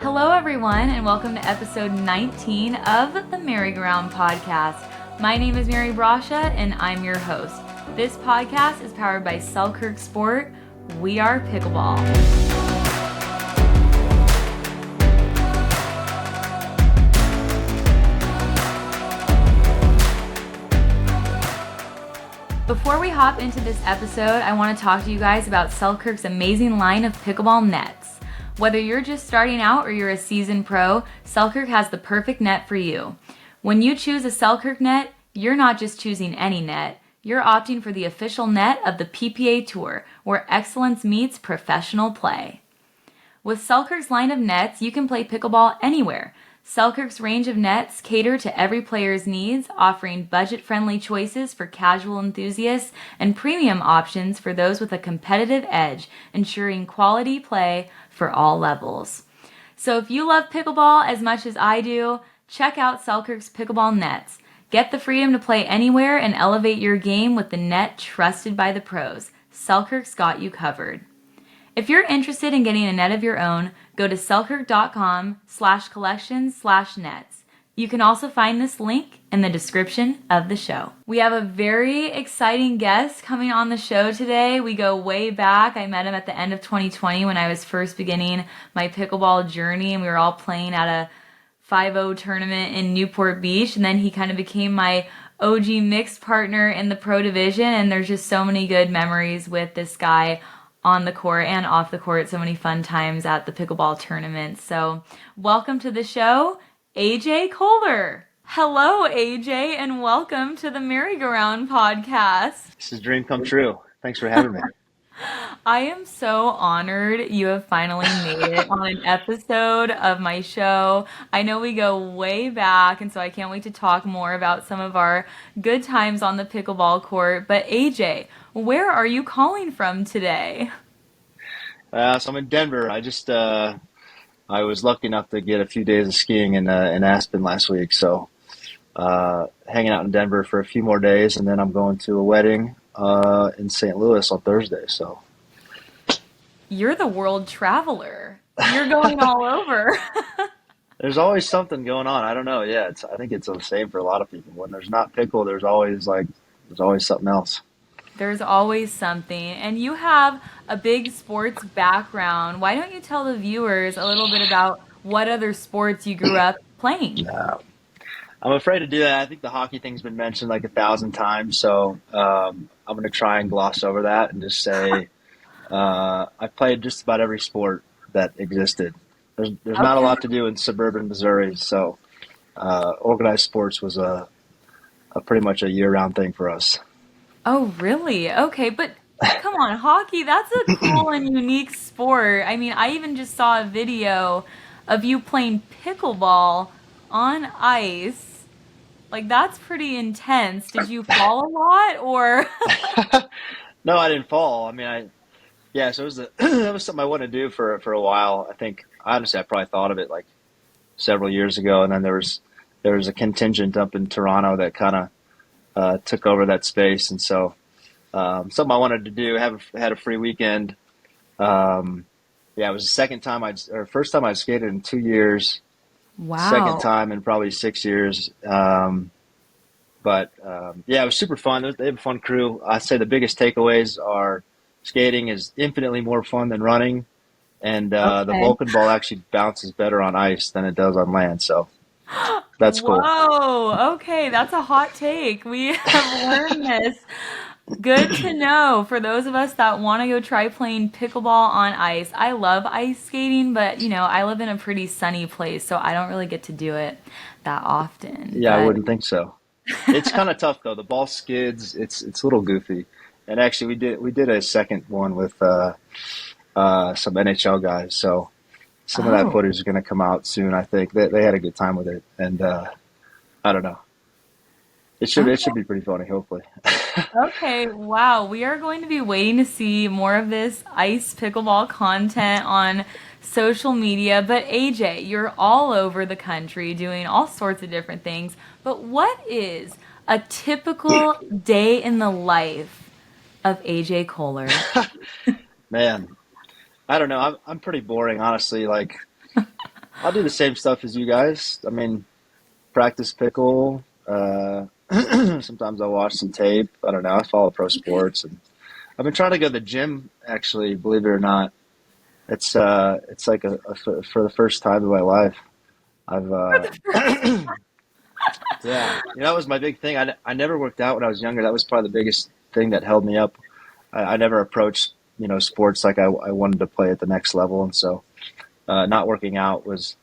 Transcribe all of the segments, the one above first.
Hello, everyone, and welcome to episode 19 of the MaryGoRound Podcast. My name is Mary Brascia, and I'm your host. This podcast is powered by Selkirk Sport. We are Pickleball. Before we hop into this episode, I want to talk to you guys about Selkirk's amazing line of pickleball nets. Whether you're just starting out or you're a seasoned pro, Selkirk has the perfect net for you. When you choose a Selkirk net, you're not just choosing any net. You're opting for the official net of the PPA Tour, where excellence meets professional play. With Selkirk's line of nets, you can play pickleball anywhere. Selkirk's range of nets cater to every player's needs, offering budget-friendly choices for casual enthusiasts and premium options for those with a competitive edge, ensuring quality play for all levels. So if you love pickleball as much as I do, check out Selkirk's pickleball nets. Get the freedom to play anywhere and elevate your game with the net trusted by the pros. Selkirk's got you covered. If you're interested in getting a net of your own, go to selkirk.com/collections/nets. You can also find this link in the description of the show. We have a very exciting guest coming on the show today. We go way back. I met him at the end of 2020 when I was first beginning my pickleball journey, and we were all playing at a 5-0 tournament in Newport Beach, and then he kind of became my OG mixed partner in the pro division, and there's just so many good memories with this guy on the court and off the court, so many fun times at the pickleball tournament. So welcome to the show, AJ Koller. Hello, AJ, and welcome to the MaryGoRound Podcast. This is a dream come true. Thanks for having me. I am so honored you have finally made it on an episode of my show. I know we go way back, and so I can't wait to talk more about some of our good times on the pickleball court. But AJ, where are you calling from today? So I'm in Denver. I was lucky enough to get a few days of skiing in Aspen last week. So hanging out in Denver for a few more days, and then I'm going to a wedding in St. Louis on Thursday. So You're the world traveler. You're going all over. there's always something going on. I don't know. Yeah, I think it's the same for a lot of people. When there's not pickle, there's always something else. There's always something. And you have a big sports background. Why don't you tell the viewers a little bit about what other sports you grew up playing? I'm afraid to do that. I think the hockey thing's been mentioned like 1,000 times, so I'm going to try and gloss over that and just say I played just about every sport that existed. There's not a lot to do in suburban Missouri, so organized sports was a pretty much a year-round thing for us. Oh, really? Okay, but come on, hockey, that's a cool and unique sport. I mean, I even just saw a video of you playing pickleball on ice. Like, that's pretty intense. Did you fall a lot or? No, I didn't fall. I mean, so it was that was something I wanted to do for a while. I think honestly, I probably thought of it like several years ago, and then there was a contingent up in Toronto that kind of took over that space, and so something I wanted to do. Had a free weekend. It was first time I'd skated in 2 years. Second Wow. time in probably 6 years. It was super fun. They have a fun crew. I say the biggest takeaways are skating is infinitely more fun than running, and the Okay. Vulcan ball actually bounces better on ice than it does on land. So that's cool. Whoa. Okay, that's a hot take. We have learned this. Good to know for those of us that want to go try playing pickleball on ice. I love ice skating, but I live in a pretty sunny place, so I don't really get to do it that often. Yeah, I But wouldn't think so. It's kind of tough though. The ball skids. It's a little goofy. And actually, we did a second one with some NHL guys. So some of that oh, footage is going to come out soon. I think they had a good time with it, and I don't know. It should okay. be pretty funny, hopefully. Okay, wow. We are going to be waiting to see more of this ice pickleball content on social media. But AJ, you're all over the country doing all sorts of different things. But what is a typical day in the life of AJ Koller? Man, I don't know. I'm pretty boring, honestly. Like I'll do the same stuff as you guys. I mean, practice pickle. Sometimes I'll watch some tape. I don't know. I follow pro Okay. sports, and I've been trying to go to the gym. Actually, believe it or not, it's like for the first time in my life. I've For the first. Yeah, that was my big thing. I never worked out when I was younger. That was probably the biggest thing that held me up. I never approached sports like I wanted to play at the next level, and so not working out was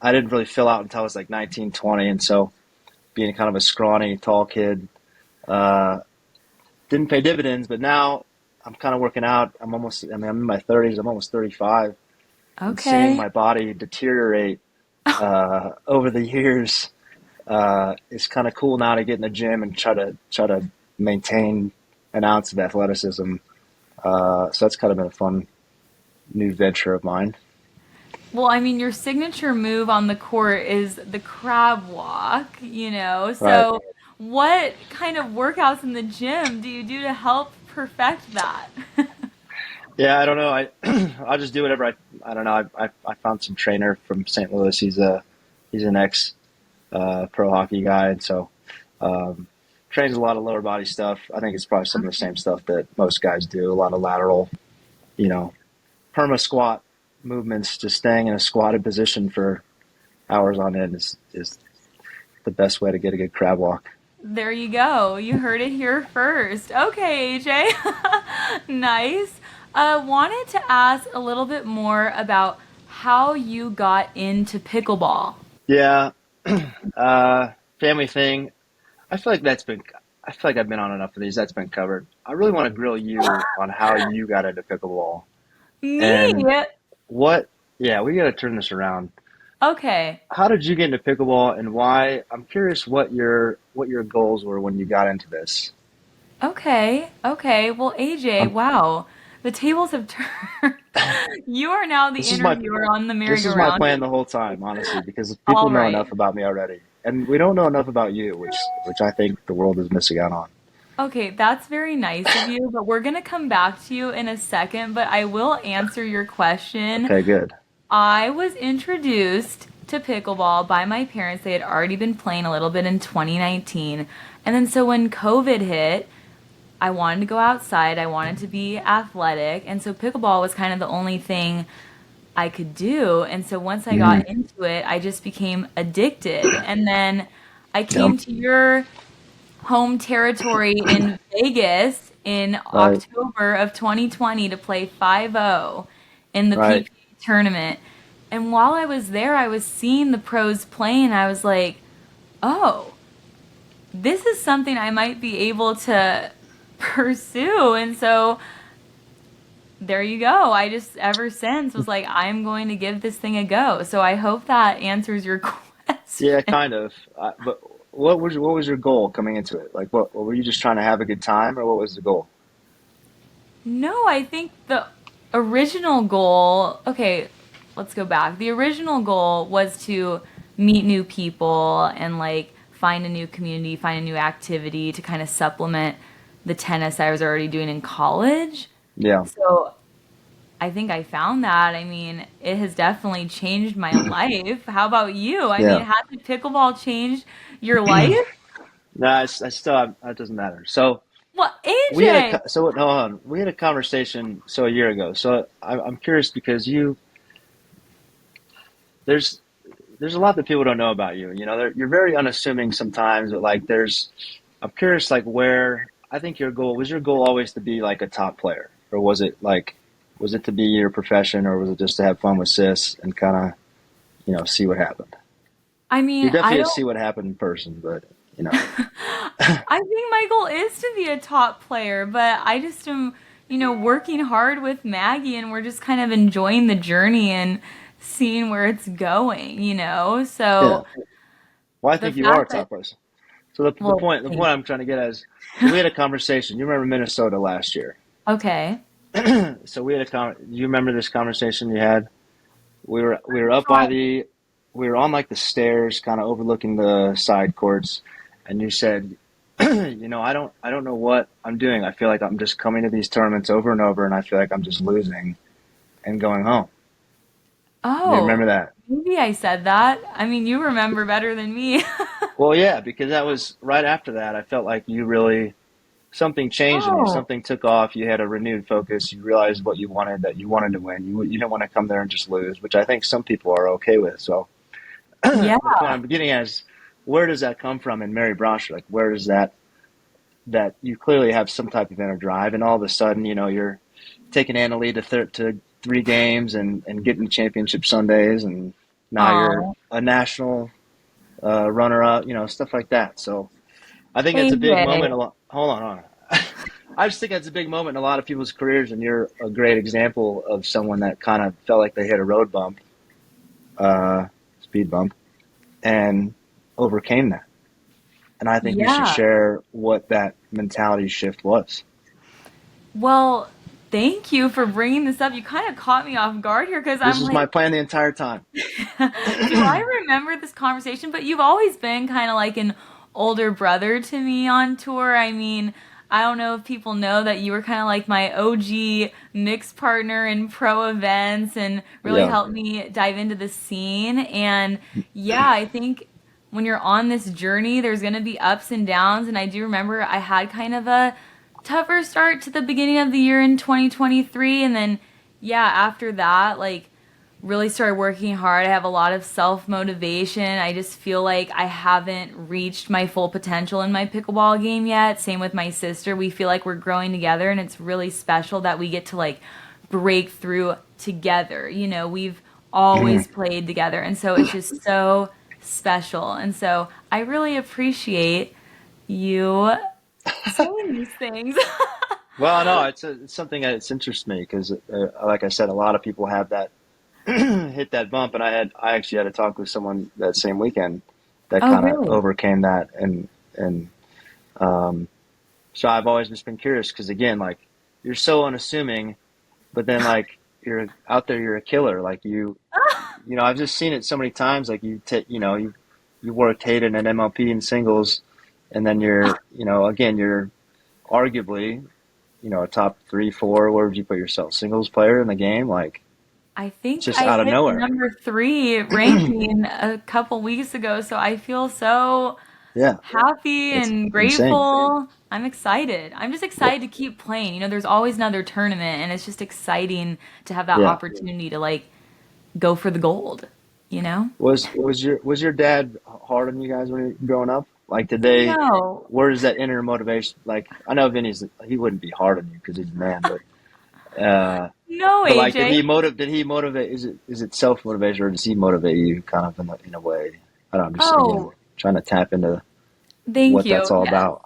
I didn't really fill out until I was like 19, 20, and so being kind of a scrawny, tall kid uh, didn't pay dividends. But now I'm kind of working out. I mean, I'm in my 30s. I'm almost 35, and seeing Okay. my body deteriorate over the years, it's kind of cool now to get in the gym and try to maintain an ounce of athleticism. So that's kind of been a fun new venture of mine. Well, I mean, your signature move on the court is the crab walk, you know? Right. So, what kind of workouts in the gym do you do to help perfect that? Yeah, I don't know. I'll just do whatever I don't know. I found some trainer from St. Louis. He's an ex pro hockey guy, and so um, trains a lot of lower body stuff. I think it's probably some of the Okay. same stuff that most guys do. A lot of lateral, you know, perma squat movements. Just staying in a squatted position for hours on end is the best way to get a good crab walk. There you go. You heard it here first. Okay, AJ. Nice. Wanted to ask a little bit more about how you got into pickleball. Yeah, family thing. I feel like that's been. I feel like I've been on enough of these. That's been covered. I really want to grill you on how you got into pickleball Me? and what. Yeah, we got to turn this around. Okay. How did you get into pickleball and why? I'm curious what your goals were when you got into this. Okay. Okay. Well, AJ, Um, wow. The tables have turned. You are now the this is my interviewer on the this is my merry-go-round. plan the whole time, honestly, because people All know right. enough about me already, and we don't know enough about you, which I think the world is missing out on. Okay, that's very nice of you, but we're going to come back to you in a second, but I will answer your question. Okay, good. I was introduced to pickleball by my parents. They had already been playing a little bit in 2019. And then so when COVID hit, I wanted to go outside. I wanted to be athletic. And so pickleball was kind of the only thing I could do. And so once I Hmm. got into it, I just became addicted. And then I Yep. came to your home territory in Vegas in Right. October of 2020 to play 5-0 in the Right. PPA tournament. And while I was there, I was seeing the pros play, and I was like, oh, this is something I might be able to pursue. And so there you go. I just ever since was like, I'm going to give this thing a go. So I hope that answers your Yeah, question. kind of. But what was your goal coming into it? Like, what were you just trying to have a good time, or what was the goal? No, I think the original goal, okay, let's go back. The original goal was to meet new people and like find a new community, find a new activity to kind of supplement the tennis I was already doing in college. Yeah. So I think I found that. I mean, it has definitely changed my life. How about you? I mean, Yeah. has the pickleball changed your life? No, I still it doesn't matter. So Well, we had AJ. no, hold on. We had a conversation a year ago. So I'm curious because there's there's a lot that people don't know about you. You're very unassuming sometimes, but like I'm curious, like where I think your goal always to be like a top player, or was it to be your profession, or was it just to have fun with sis and kind of see what happened? I You're mean, I definitely a don't see what happened in person, but you know, I think my goal is to be a top player, but I just am, working hard with Maggie and we're just kind of enjoying the journey and seeing where it's going. yeah. So Well, I the think you are a fact that, top person. So the well, point the thank point I'm trying to get at is, so we had a conversation. You remember Minnesota last year? okay. So we had you remember this conversation you had? We were up by we were on like the stairs, kind of overlooking the side courts, and you said, I don't know what I'm doing. I feel like I'm just coming to these tournaments over and over, and I feel like I'm just losing and going home. You Oh, remember that? maybe I said that. I mean, you remember better than me. Well, yeah, because that was right after that. I felt like you really something changed in you. Oh, Something took off. You had a renewed focus. You realized what you wanted, that you wanted to win. You didn't want to come there and just lose, which I think some people are okay with. So yeah. the point I'm getting at is, where does that come from in Mary Brascia? Like, where does that you clearly have some type of inner drive, and all of a sudden, you're taking Anna Lee to 3 games and getting championship Sundays, and now you're Oh, a national runner up, stuff like that. So I think that's a big moment. AJ. Hold on, hold on. I just think that's a big moment in a lot of people's careers, and you're a great example of someone that kind of felt like they hit a road bump, speed bump, and overcame that. And I think you should Yeah. share what that mentality shift was. Well, thank you for bringing this up. You kind of caught me off guard here because This I'm was my like, plan the entire time. do I remember this conversation? But you've always been kind of like an older brother to me on tour. I mean, I don't know if people know that you were kind of like my OG mix partner in pro events and really Yeah. helped me dive into the scene. And yeah, I think when you're on this journey, there's going to be ups and downs. And I do remember I had kind of a tougher start to the beginning of the year in 2023. And then, yeah, after that, like, really started working hard. I have a lot of self motivation. I just feel like I haven't reached my full potential in my pickleball game yet. Same with my sister. We feel like we're growing together, and it's really special that we get to like break through together. We've always played together, and so it's just so special. And so I really appreciate you saying these things. Well, no, it's something that's interests me because, like I said, a lot of people have that hit that bump, and I actually had to talk with someone that same weekend that Oh, kind of really? overcame that, and um, so I've always just been curious because, again, like, you're so unassuming, but then like you're out there, you're a killer. Like, I've just seen it so many times. Like, you worked Hayden and MLP in singles, and then again, you're arguably, a top three, four. Where would you put yourself? Singles player in the game, like, I think just I out of hit nowhere. number three ranking a couple weeks ago, so I feel so Yeah, happy it's and insane. grateful. I'm excited. I'm just What? excited to keep playing. There's always another tournament, and it's just exciting to have that Yeah. opportunity to like go for the gold, you know? Was your dad hard on you guys when you were growing up? Like, did they? No. Where does that inner motivation? Like, I know he wouldn't be hard on you because he's a man, uh, No, but like, AJ. did he motivate? Is it self motivation, or does he motivate you kind of in a way? I don't know. I'm just, again, Oh, trying to tap into thank what you. that's all Yes. about.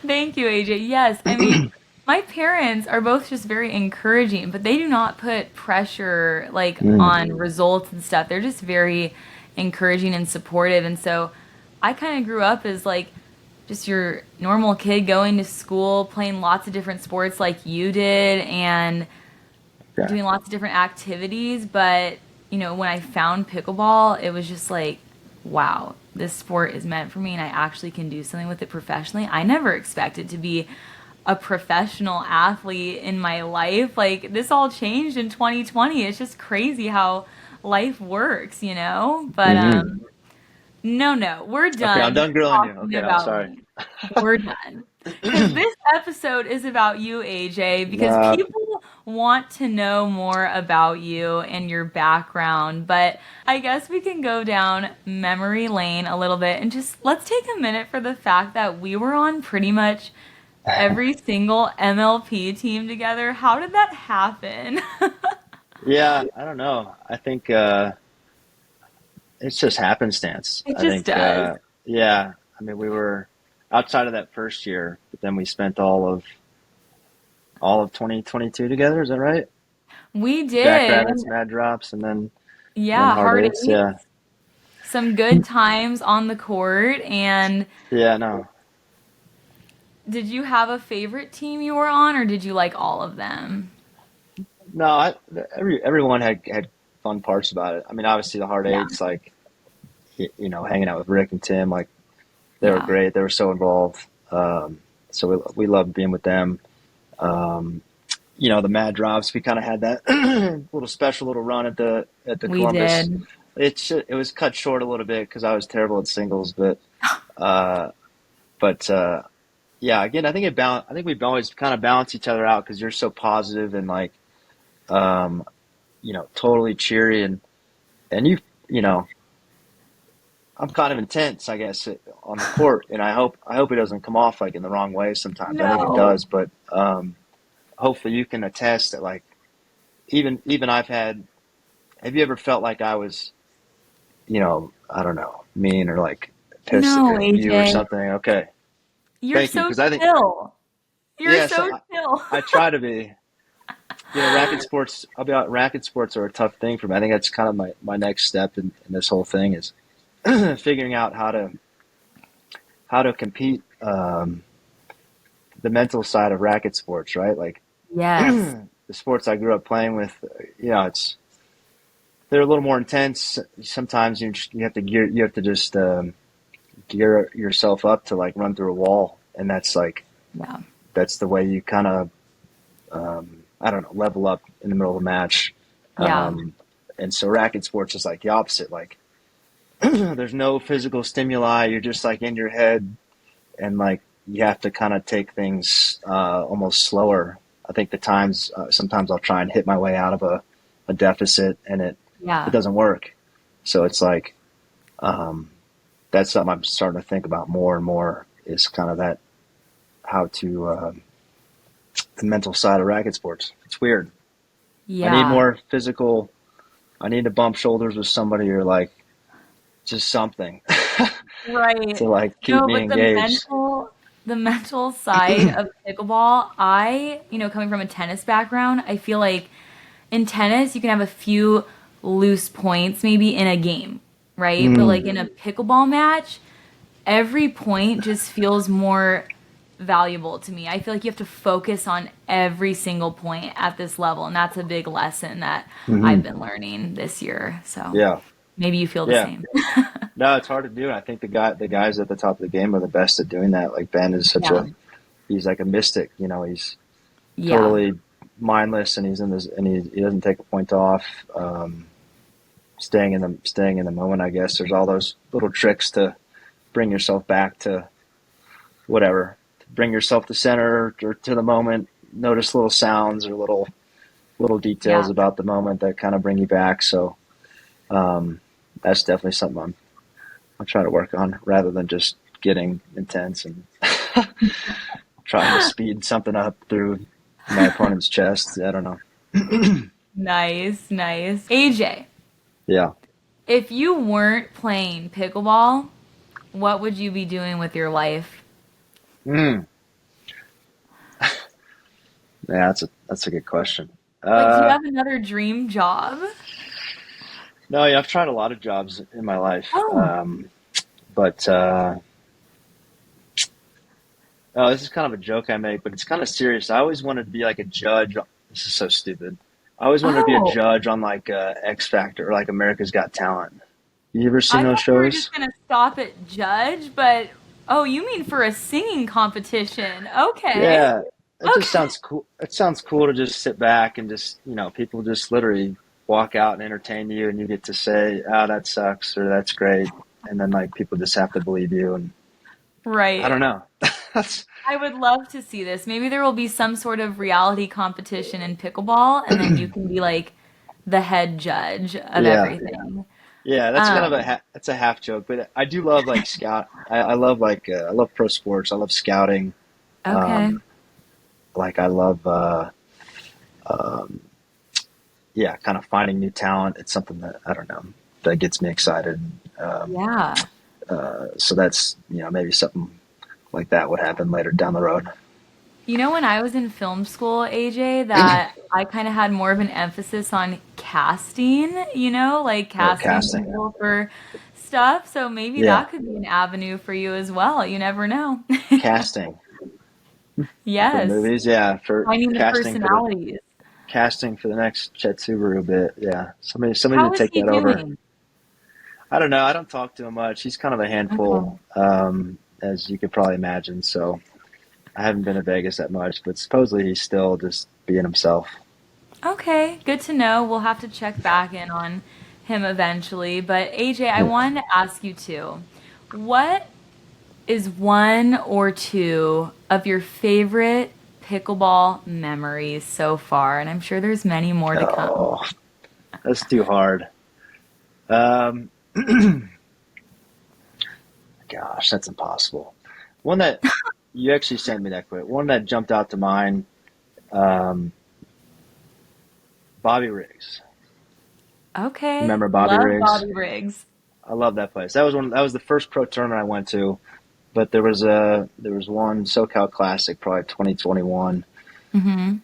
Thank you, AJ. Yes, I mean, my parents are both just very encouraging, but they do not put pressure like Mm, on results and stuff. They're just very encouraging and supportive. And so I kind of grew up as like just your normal kid going to school, playing lots of different sports like you did, and okay. doing lots of different activities. But, when I found pickleball, it was just like, wow, this sport is meant for me and I actually can do something with it professionally. I never expected to be a professional athlete in my life. Like, this all changed in 2020. It's just crazy how life works. But Hmm. no, no, we're Okay, I'm done done grilling you. talking Okay, I'm about sorry. me. We're done. Because this episode is about you, AJ, because Uh, people want to know more about you and your background. But I guess we can go down memory lane a little bit and just let's take a minute for the fact that we were on pretty much every single MLP team together. How did that happen? yeah, I don't know. I think it's just happenstance. It I just think, does. yeah. I mean, we were outside of that first year, but then we spent all of 2022 together. Is that right? We did. Jackrabbits, Mad Drops, and then Yeah, Hard hard Eights. eight. Yeah, Some good times on the court. And yeah. No, did you have a favorite team you were on, or did you like all of them? no. Everyone had fun parts about it. I mean, obviously the Hard Yeah, Eights, like, hanging out with Rick and Tim, like, they were yeah. great. They were so involved. So we loved being with them. Um, the Mad Drops. We kind of had that little special little run at the We Columbus. did. It was cut short a little bit because I was terrible at singles, uh, but yeah, again, I think we've always kind of balanced each other out because you're so positive and like um, totally cheery and you know I'm kind of intense, I guess, on the court, and I hope it doesn't come off like in the wrong way sometimes. I think it No. does, but hopefully you can attest that like even I've had. Have you ever felt like I was, I don't know, mean or like pissed No, at you or AJ. something? Okay, You're thank you, so because I think chill. You're yeah, so so chill. I try to be. Racket sports. I'll be out. Racket sports are a tough thing for me. I think that's kind of my next step in this whole thing is figuring out how to compete the mental side of racket sports, right? Like Yes. the sports I grew up playing with, it's they're a little more intense. Sometimes you have to just gear yourself up to like run through a wall, and Yeah. that's the way you kind of I don't know, level up in the middle of a match. Yeah. Um, and so racket sports is like the opposite. Like there's no physical stimuli. You're just like in your head, and like you have to kind of take things almost slower. I think sometimes I'll try and hit my way out of a deficit, and it Yeah. doesn't work. So it's like um, that's something I'm starting to think about more and more is kind of that how to the mental side of racket sports. It's weird. I need Yeah. more physical. I need to bump shoulders with somebody or like just something Right. to like keep No, me but engaged. the mental side of pickleball, coming from a tennis background, I feel like in tennis you can have a few loose points maybe in a game, right? But like Mm, in a pickleball match, every point just feels more valuable to me. I feel like you have to focus on every single point at this level, and that's a big lesson that I've hmm been learning this year. So Yeah, maybe you feel the yeah. same. No, it's hard to do. And I think the guys at the top of the game are the best at doing that. Like Ben is Yeah. he's like a mystic. He's Yeah. totally mindless, and he's in this, and he doesn't take a point off. Um, staying in the moment. I guess there's all those little tricks to bring yourself back to whatever, to bring yourself to center or to the moment. Notice little sounds or little Yeah. details about the moment that kind of bring you back. So um, that's definitely something I'm trying to work on rather than just getting intense and trying to speed something up through my opponent's chest. I don't know. Nice, nice. AJ, Yeah. if you weren't playing pickleball, what would you be doing with your life? Mm. Yeah, that's a good question. Like, do you Uh, have another dream job? no, yeah, I've tried a lot of jobs in my life, Oh, but oh, this is kind of a joke I make, but it's kind of serious. I always wanted to be like a judge. This is so stupid. I always wanted to be a oh, judge on like X Factor or like America's Got Talent. You ever seen I those thought you were shows? just gonna stop at judge, but oh, you mean for a singing competition? Okay, Yeah, it just okay. sounds cool. It sounds cool to just sit back and just, people just literally walk out and entertain you, and you get to say, "Oh, that sucks," or "That's great," and then like people just have to believe you, and I don't Right. know. That's I would love to see this. Maybe there will be some sort of reality competition in pickleball, and then you can be like the head judge of yeah, everything. yeah. That's kind of Um, that's a half joke, but I do love like scout. I love like I love pro sports. I love scouting. okay. Um, like I love um, yeah, kind of finding new talent. It's something that I don't know that gets me excited. Um, Yeah. so that's maybe something like that would happen later down the road. When I was in film school, AJ, that I kind of had more of an emphasis on casting, like Oh, casting casting, people for stuff. So maybe yeah, that could be an avenue for you as well. You never know. casting for Yes. movies, yeah, for Finding the personalities. casting for the next Chet Subaru bit, yeah. Somebody to How is take he that over. doing? I don't know. I don't talk to him much. He's kind of a handful, Okay. as you could probably imagine. So I haven't been to Vegas that much, but supposedly he's still just being himself. Okay, good to know. We'll have to check back in on him eventually. But AJ, I Yeah. wanted to ask you too. What is one or two of your favorite pickleball memories so far? And I'm sure there's many more to come. Oh, that's too hard. Um, Gosh, that's impossible. One that you actually sent me that quick. One that jumped out to mind. Um, Bobby Riggs. Okay, Remember Bobby love Riggs? Bobby Riggs. I love that place. That was the first pro tournament I went to. But there was one SoCal Classic, probably 2021. Mm-hmm.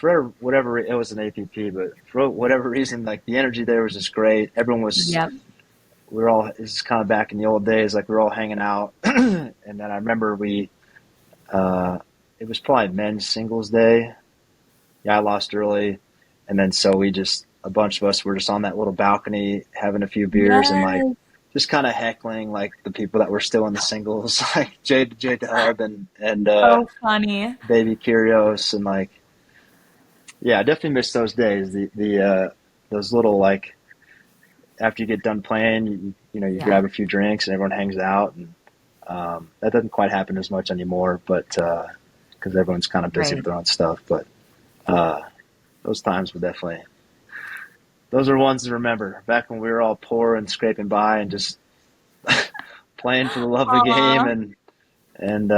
For whatever it was an APP, but for whatever reason, like the energy there was just great. Everyone was Yep. we were all it's kind of back in the old days, like we were all hanging out. And then I remember it was probably men's singles day. Yeah, I lost early, and then so we just a bunch of us were just on that little balcony having a few beers and like Yes. just kind of heckling like the people that were still in the singles, like J Dub and So funny. Baby Curios and like yeah, I definitely miss those days. The those little like after you get done playing, you know you Yeah. grab a few drinks and everyone hangs out and that doesn't quite happen as much anymore, but because everyone's kind of busy Right. with their own stuff. But uh, those times were definitely those are ones to remember. Back when we were all poor and scraping by and just playing for the love of the game Aw. and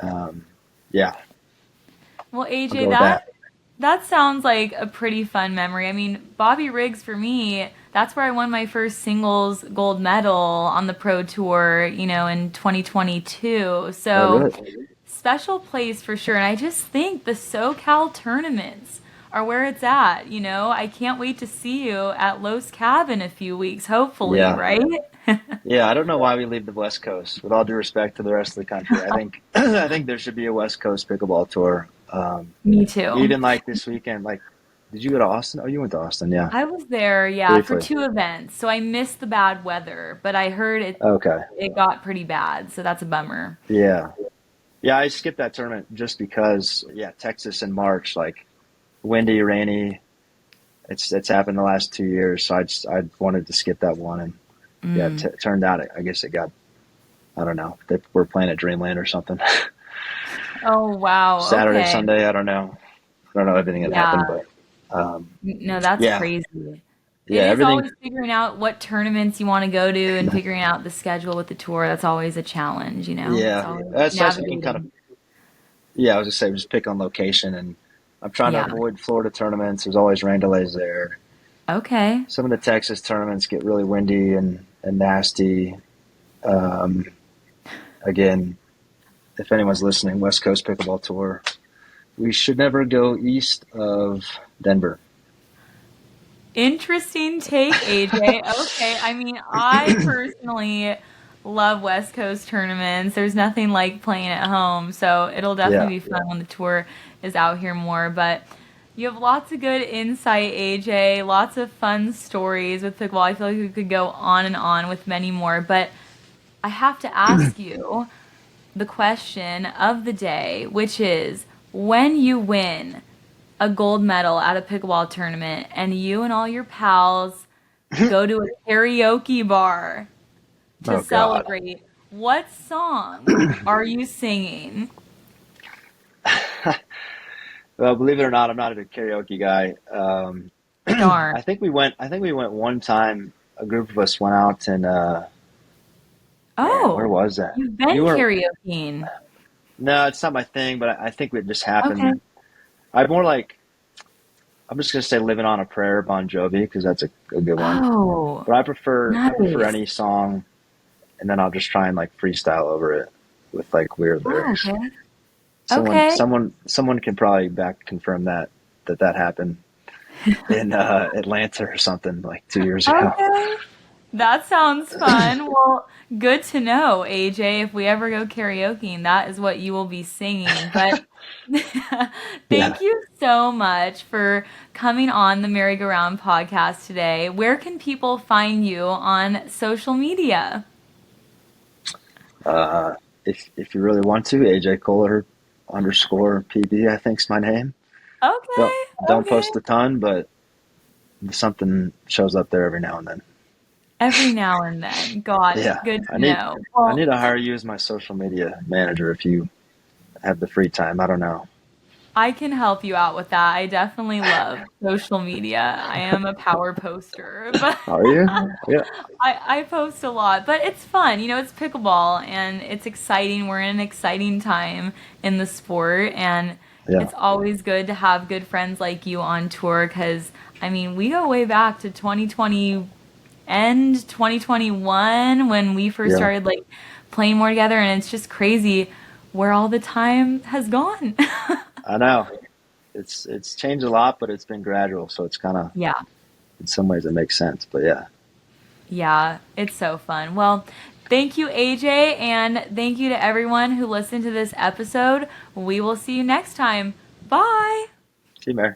um, yeah, Well, I'll AJ, go with that. that sounds like a pretty fun memory. I mean, Bobby Riggs for me, that's where I won my first singles gold medal on the pro tour, in 2022. Oh, So, really? special place for sure. And I just think the SoCal tournaments are where it's at. I can't wait to see you at Los Cab in a few weeks, hopefully, Yeah. right? Yeah, I don't know why we leave the West Coast. With all due respect to the rest of the country, I think I think there should be a West Coast pickleball tour. Me too. Even like this weekend, like, did you go to Austin? Oh, you went to Austin, yeah, I was there, yeah, for briefly. two events. So I missed the bad weather, but I heard Okay, it got pretty bad, so that's a bummer. yeah, yeah. I skipped that tournament just because, yeah, Texas in March, like windy, rainy. It's happened the last 2 years, so I wanted to skip that one, and yeah, Mm. it turned out I guess it got I don't know they were playing at Dreamland or something. Oh, wow. Saturday, Okay. Sunday, I don't know everything that happened, Yeah. but No, that's yeah, crazy. yeah, It is everything. always figuring out what tournaments you want to go to and figuring out the schedule with the tour. That's always a challenge. It's Yeah, always that's I was thinking kind of. navigating. Yeah, I was just saying, just pick on location, and I'm trying to Yeah. avoid Florida tournaments. There's always rain delays there. Okay. Some of the Texas tournaments get really windy and nasty. Um, Again, if anyone's listening, West Coast Pickleball Tour, we should never go east of Denver. Interesting take, AJ. Okay. I mean, I personally love West Coast tournaments. There's nothing like playing at home, so it'll Yeah, definitely be fun when the tour is out here more. But you have lots of good insight, AJ. Lots of fun stories with pickleball. I feel like we could go on and on with many more, but I have to ask you the question of the day, which is when you win a gold medal at a pickleball tournament and you and all your pals go to a karaoke bar to oh God. celebrate, what song are you singing? Well, believe it or not, I'm not a big karaoke guy. Darn. I think we went. I think we went one time. A group of us went out and man, where Oh, was that? you've been You were karaokeing. no, it's not my thing, but I think it just Okay. happened. I'm more like I'm just gonna say "Living on a Prayer" Bon Jovi because that's a good one. Oh, But I prefer nice. any song, and then I'll just try and like freestyle over it with like weird Oh, lyrics. okay. Someone Okay. someone someone can probably back confirm that happened in Atlanta or something like 2 years ago. Okay. That sounds fun. Well, good to know, AJ. If we ever go karaokeing, that is what you will be singing. But Yeah. thank you so much for coming on the MaryGoRound podcast today. Where can people find you on social media? Uh, if you really want to, AJ Koller underscore PB, I think's my name. Don't Okay, don't okay. post a ton, but something shows up there every now and then. Every now and then. Got Yeah, it. Good I to need know. I Well, need to hire you as my social media manager if you have the free time. I don't know. I can help you out with that. I definitely love social media. I am a power poster, but Are you? Yeah, I post a lot, but it's fun. It's pickleball and it's exciting. We're in an exciting time in the sport, and yeah, it's always good to have good friends like you on tour because, I mean, we go way back to 2020, end 2021 when we first yeah. started like playing more together, and it's just crazy where all the time has gone. I know. It's changed a lot, but it's been gradual. So it's kind of Yeah. in some ways it makes sense. But yeah, Yeah, it's so fun. Well, thank you, AJ, and thank you to everyone who listened to this episode. We will see you next time. Bye. see you, Mary.